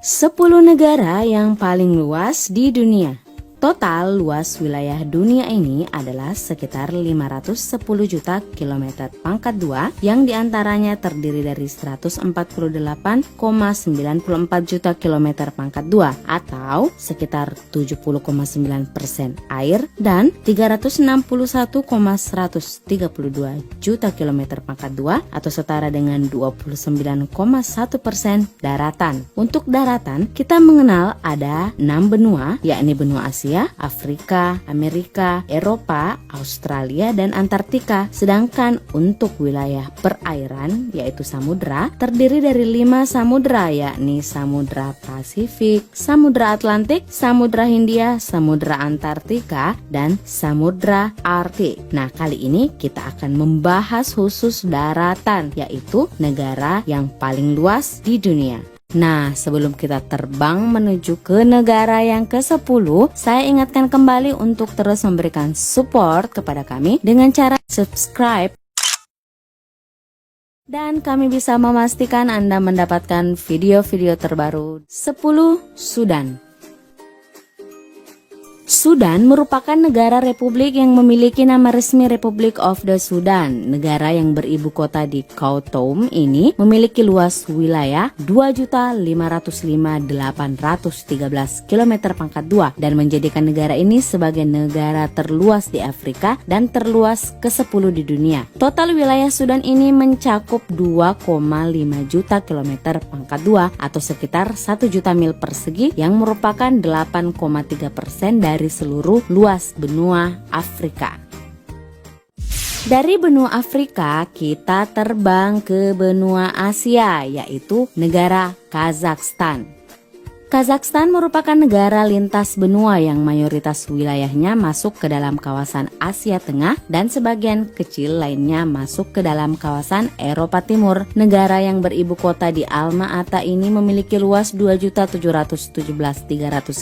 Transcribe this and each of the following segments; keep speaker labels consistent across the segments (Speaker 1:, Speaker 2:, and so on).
Speaker 1: 10 negara yang paling luas di dunia. Total luas wilayah dunia ini adalah sekitar 510 juta kilometer pangkat 2 yang diantaranya terdiri dari 148,94 juta kilometer pangkat 2 atau sekitar 70,9% air dan 361,132 juta kilometer pangkat 2 atau setara dengan 29,1% daratan. Untuk daratan kita mengenal ada 6 benua, yakni benua Asia, Afrika, Amerika, Eropa, Australia, dan Antartika. Sedangkan untuk wilayah perairan yaitu samudra terdiri dari 5 samudra, yakni Samudra Pasifik, Samudra Atlantik, Samudra Hindia, Samudra Antartika, dan Samudra Arktik. Nah, kali ini kita akan membahas khusus daratan, yaitu negara yang paling luas di dunia. Nah, sebelum kita terbang menuju ke negara yang ke-10, saya ingatkan kembali untuk terus memberikan support kepada kami dengan cara subscribe. Dan kami bisa memastikan Anda mendapatkan video-video terbaru. 10. Sudan. Sudan merupakan negara republik yang memiliki nama resmi Republic of the Sudan. Negara yang beribu kota di Khartoum ini memiliki luas wilayah 2.505.813 km pangkat 2 dan menjadikan negara ini sebagai negara terluas di Afrika dan terluas ke-10 di dunia. Total wilayah Sudan ini mencakup 2,5 juta kilometer pangkat 2 atau sekitar 1 juta mil persegi yang merupakan 8,3% dari seluruh luas benua Afrika. Dari benua Afrika kita terbang ke benua Asia, yaitu negara Kazakhstan. Kazakhstan merupakan negara lintas benua yang mayoritas wilayahnya masuk ke dalam kawasan Asia Tengah dan sebagian kecil lainnya masuk ke dalam kawasan Eropa Timur. Negara yang beribu kota di Alma-Ata ini memiliki luas 2.717.300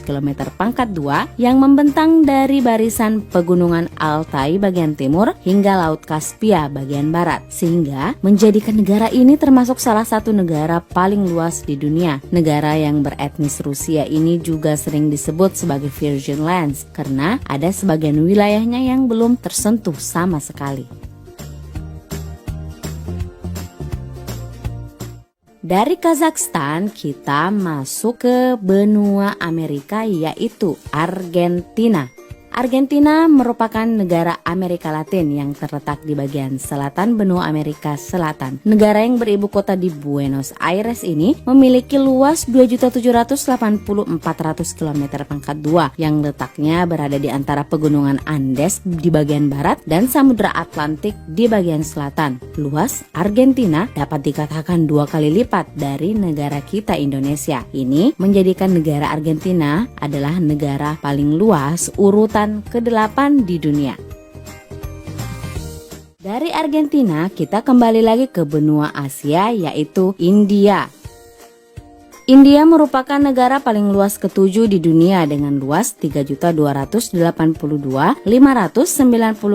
Speaker 1: km pangkat 2 yang membentang dari barisan pegunungan Altai bagian timur hingga Laut Kaspia bagian barat, sehingga menjadikan negara ini termasuk salah satu negara paling luas di dunia. Negara yang beretnis Rusia ini juga sering disebut sebagai Virgin Lands karena ada sebagian wilayahnya yang belum tersentuh sama sekali. Dari Kazakhstan kita masuk ke benua Amerika, yaitu Argentina. Argentina merupakan negara Amerika Latin yang terletak di bagian selatan benua Amerika Selatan. Negara yang beribu kota di Buenos Aires ini memiliki luas 2.784.000 km pangkat 2 yang letaknya berada di antara pegunungan Andes di bagian barat dan Samudra Atlantik di bagian selatan. Luas Argentina dapat dikatakan 2 kali lipat dari negara kita Indonesia. Ini menjadikan negara Argentina adalah negara paling luas urutan ke-8 di dunia. Dari Argentina kita kembali lagi ke benua Asia, yaitu India. India merupakan negara paling luas ke-7 di dunia dengan luas 3.282.590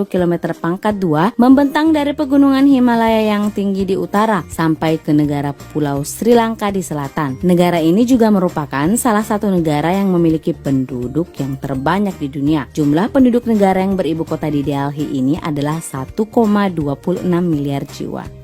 Speaker 1: km pangkat 2 membentang dari pegunungan Himalaya yang tinggi di utara sampai ke negara Pulau Sri Lanka di selatan. Negara ini juga merupakan salah satu negara yang memiliki penduduk yang terbanyak di dunia. Jumlah penduduk negara yang beribu kota di Delhi ini adalah 1,26 miliar jiwa.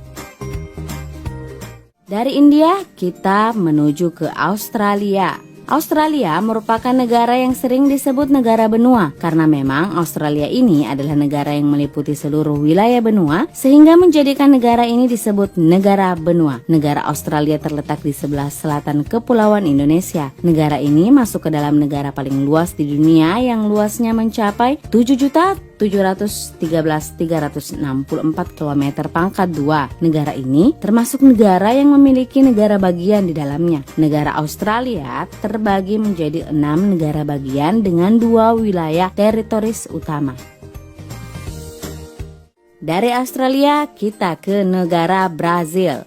Speaker 1: Dari India kita menuju ke Australia. Australia merupakan negara yang sering disebut negara benua karena memang Australia ini adalah negara yang meliputi seluruh wilayah benua sehingga menjadikan negara ini disebut negara benua. Negara Australia terletak di sebelah selatan Kepulauan Indonesia. Negara ini masuk ke dalam negara paling luas di dunia yang luasnya mencapai 7.713.364 km pangkat 2. Negara ini termasuk negara yang memiliki negara bagian di dalamnya. Negara Australia terbagi menjadi 6 negara bagian dengan 2 wilayah teritoris utama. Dari Australia kita ke negara Brazil.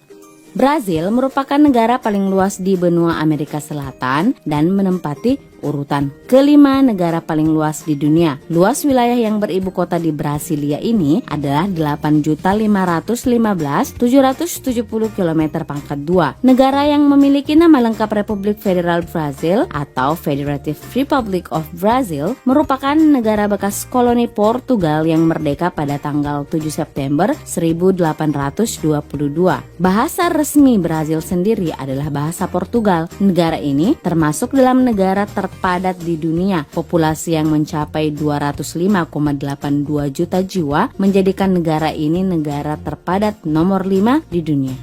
Speaker 1: Brazil merupakan negara paling luas di benua Amerika Selatan dan menempati urutan kelima negara paling luas di dunia. Luas wilayah yang beribu kota di Brasilia ini adalah 8.515.770 km pangkat 2. Negara yang memiliki nama lengkap Republik Federal Brazil atau Federative Republic of Brazil merupakan negara bekas koloni Portugal yang merdeka pada tanggal 7 September 1822. Bahasa resmi Brazil sendiri adalah bahasa Portugal. Negara ini termasuk dalam negara terpadat di dunia. Populasi yang mencapai 205,82 juta jiwa menjadikan negara ini negara terpadat nomor 5 di dunia.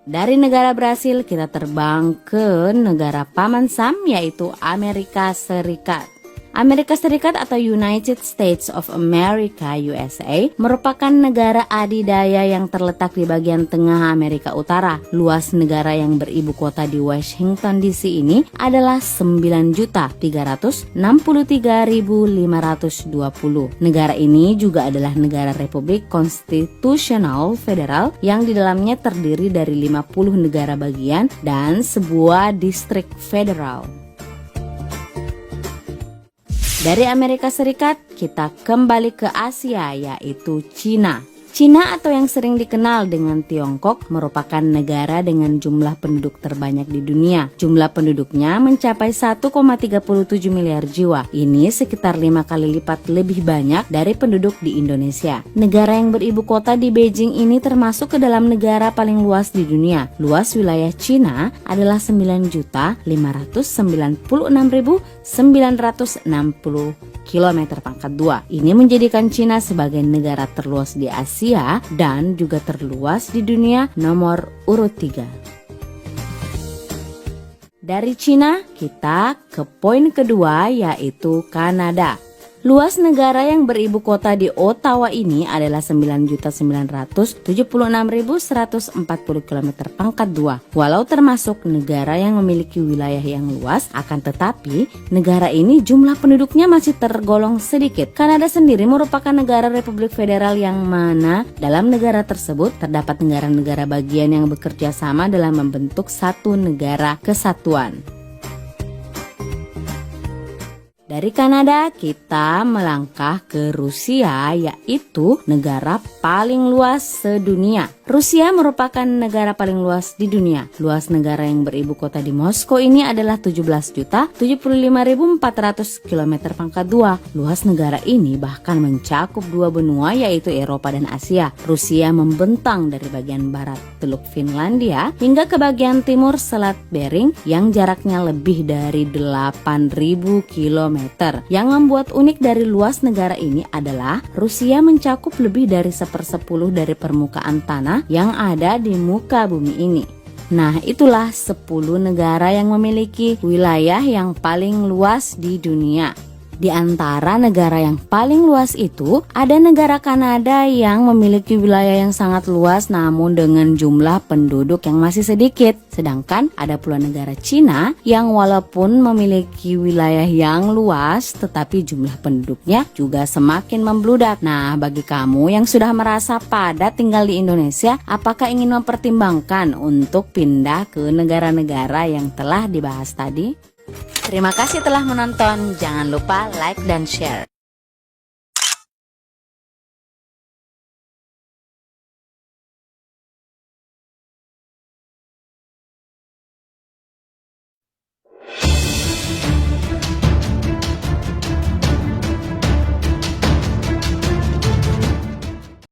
Speaker 1: Dari negara Brasil kita terbang ke negara Paman Sam, yaitu Amerika Serikat. Amerika Serikat atau United States of America USA merupakan negara adidaya yang terletak di bagian tengah Amerika Utara. Luas negara yang beribu kota di Washington DC ini adalah 9.363.520. Negara ini juga adalah negara Republik Konstitusional Federal yang di dalamnya terdiri dari 50 negara bagian dan sebuah distrik federal. Dari Amerika Serikat, kita kembali ke Asia, yaitu Cina. Cina atau yang sering dikenal dengan Tiongkok merupakan negara dengan jumlah penduduk terbanyak di dunia. Jumlah penduduknya mencapai 1,37 miliar jiwa. Ini sekitar 5 kali lipat lebih banyak dari penduduk di Indonesia. Negara yang beribu kota di Beijing ini termasuk ke dalam negara paling luas di dunia. Luas wilayah Cina adalah 9.596.960 km pangkat 2. Ini menjadikan Cina sebagai negara terluas di Asia dan juga terluas di dunia nomor urut 3. Dari Cina kita ke poin kedua, yaitu Kanada. Luas negara yang beribu kota di Ottawa ini adalah 9.976.140 km pangkat 2. Walau termasuk negara yang memiliki wilayah yang luas, akan tetapi negara ini jumlah penduduknya masih tergolong sedikit. Kanada sendiri merupakan negara Republik Federal yang mana dalam negara tersebut terdapat negara-negara bagian yang bekerja sama dalam membentuk satu negara kesatuan. Dari Kanada kita melangkah ke Rusia, yaitu negara paling luas sedunia. Rusia merupakan negara paling luas di dunia. Luas negara yang beribu kota di Moskow ini adalah 17.075.400 km pangkat 2. Luas negara ini bahkan mencakup dua benua, yaitu Eropa dan Asia. Rusia membentang dari bagian barat Teluk Finlandia hingga ke bagian timur Selat Bering yang jaraknya lebih dari 8.000 km. Yang membuat unik dari luas negara ini adalah Rusia mencakup lebih dari 1/10 dari permukaan tanah yang ada di muka bumi ini. Nah, itulah 10 negara yang memiliki wilayah yang paling luas di dunia. Di antara negara yang paling luas itu, ada negara Kanada yang memiliki wilayah yang sangat luas namun dengan jumlah penduduk yang masih sedikit. Sedangkan ada pula negara Cina yang walaupun memiliki wilayah yang luas tetapi jumlah penduduknya juga semakin membludak. Nah, bagi kamu yang sudah merasa padat tinggal di Indonesia, apakah ingin mempertimbangkan untuk pindah ke negara-negara yang telah dibahas tadi? Terima kasih telah menonton, jangan lupa like dan share.